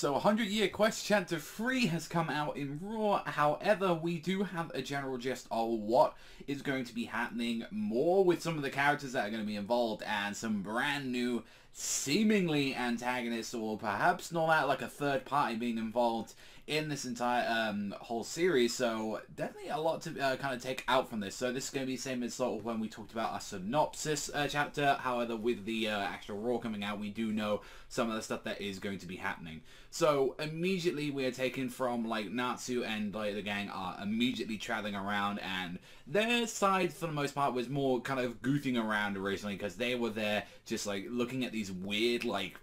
So 100 Year Quest Chapter 3 has come out in Raw. However, we do have a general gist of what is going to be happening, more with some of the characters that are going to be involved, and some brand new seemingly antagonists, or perhaps not that, like a third party being involved in this entire whole series. So definitely a lot to kind of take out from this. So this is going to be the same as sort of when we talked about a Synopsis chapter. However, with the actual Raw coming out, we do know some of the stuff that is going to be happening. So immediately we are taken from like Natsu and like the gang are immediately traveling around, and their side for the most part was more kind of goofing around originally, because they were there just like looking at these weird like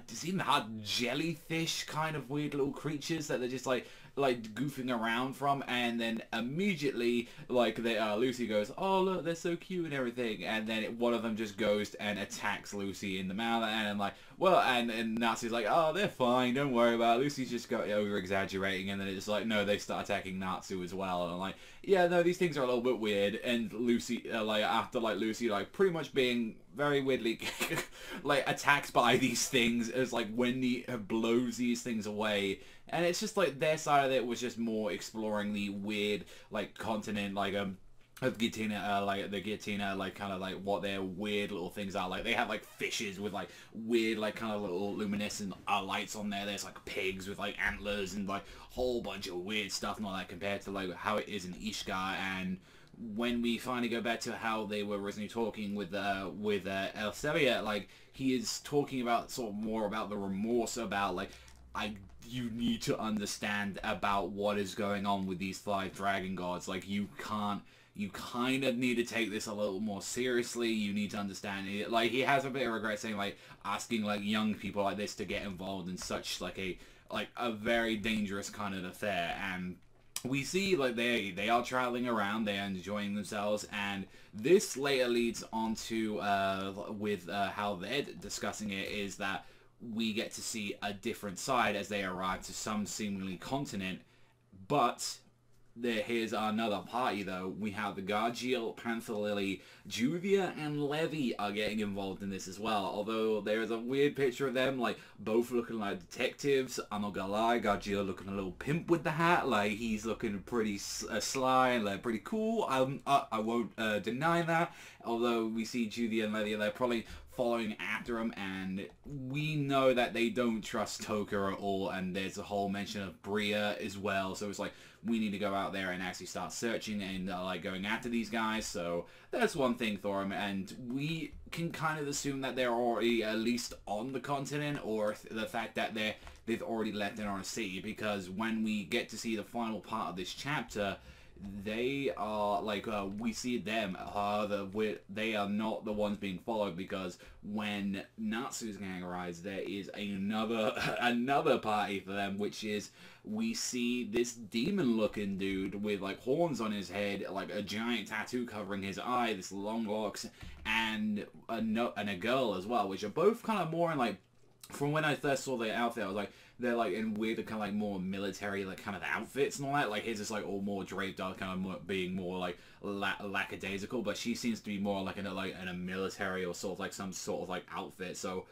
seem hard jellyfish kind of weird little creatures that they're just like goofing around from. And then immediately like Lucy goes, oh look, they're so cute and everything, and then one of them just goes and attacks Lucy in the mouth, and I'm like, well, and Natsu's like, oh, they're fine, don't worry about it. Lucy's just got over exaggerating, and then it's like, no, they start attacking Natsu as well, and I'm like, yeah, no, these things are a little bit weird. And Lucy after Lucy pretty much being very weirdly like attacked by these things, as like Wendy blows these things away. And it's just like their side of it was just more exploring the weird like continent of Giratina, like the Giratina, like kind of like what their weird little things are. Like they have like fishes with like weird like kind of little luminescent lights on there. There's like pigs with like antlers and like a whole bunch of weird stuff and all that, compared to like how it is in Ishgar. And when we finally go back to how they were originally talking with Elsevier, like he is talking about sort of more about the remorse about like, you need to understand about what is going on with these 5 dragon gods. Like you kind of need to take this a little more seriously. You need to understand it. Like he has a bit of regret saying like asking like young people like this to get involved in such like a very dangerous kind of affair. And we see like they are traveling around, they are enjoying themselves, and this later leads on to with how they're discussing it, is that we get to see a different side as they arrive to some seemingly continent. But here's another party though. We have the Gargiel, Panther Lily, Juvia, and Levy are getting involved in this as well. Although there's a weird picture of them like both looking like detectives. I'm not gonna lie, Gargiel looking a little pimp with the hat. Like he's looking pretty sly and like pretty cool. I won't deny that. Although we see Juvia and Levy, they're probably following after him, and we know that they don't trust Toka at all. And there's a whole mention of Bria as well, so it's like we need to go out there and actually start searching and like going after these guys. So that's one thing for him, and we can kind of assume that they're already at least on the continent, or the fact that they've already left it on a city, because when we get to see the final part of this chapter, they are like we see them they are not the ones being followed, because when Natsu's gang arrives, there is another party for them, which is we see this demon looking dude with like horns on his head, like a giant tattoo covering his eye, this long locks, and a girl as well, which are both kind of more in like, from when I first saw their outfit, I was like, they're like in weird kind of like more military like kind of outfits and all that. Like his is like all more draped up, kind of more, being more like lackadaisical, but she seems to be more like in a military or sort of like some sort of like outfit. So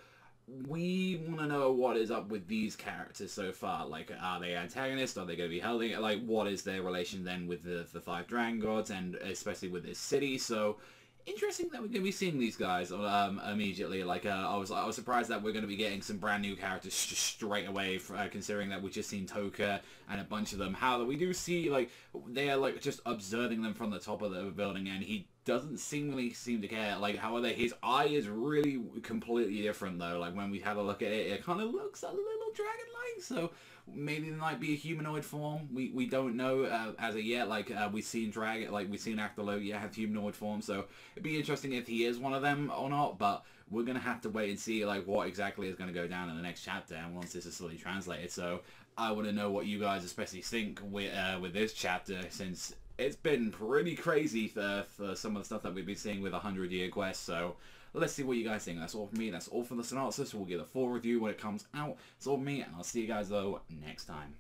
we want to know what is up with these characters so far. Like, are they antagonists? Are they going to be helping? Like, what is their relation then with the 5 dragon gods, and especially with this city? So interesting that we're going to be seeing these guys immediately. Like I was surprised that we're going to be getting some brand new characters just straight away, considering that we've just seen Toka and a bunch of them. How we do see like they are like just observing them from the top of the building, and he doesn't seem to care. Like, however, his eye is really completely different though. Like when we have a look at it, it kind of looks a little dragon-like. So maybe there might be a humanoid form. We don't know as of yet. Like we've seen Actologia have humanoid form, so it'd be interesting if he is one of them or not. But we're gonna have to wait and see like what exactly is gonna go down in the next chapter, and once this is fully translated. So I want to know what you guys especially think with this chapter, since it's been pretty crazy for some of the stuff that we've been seeing with 100 Year Quest. So let's see what you guys think. That's all from me. That's all for the Synopsis. We'll get a full review when it comes out. It's all from me, and I'll see you guys though next time.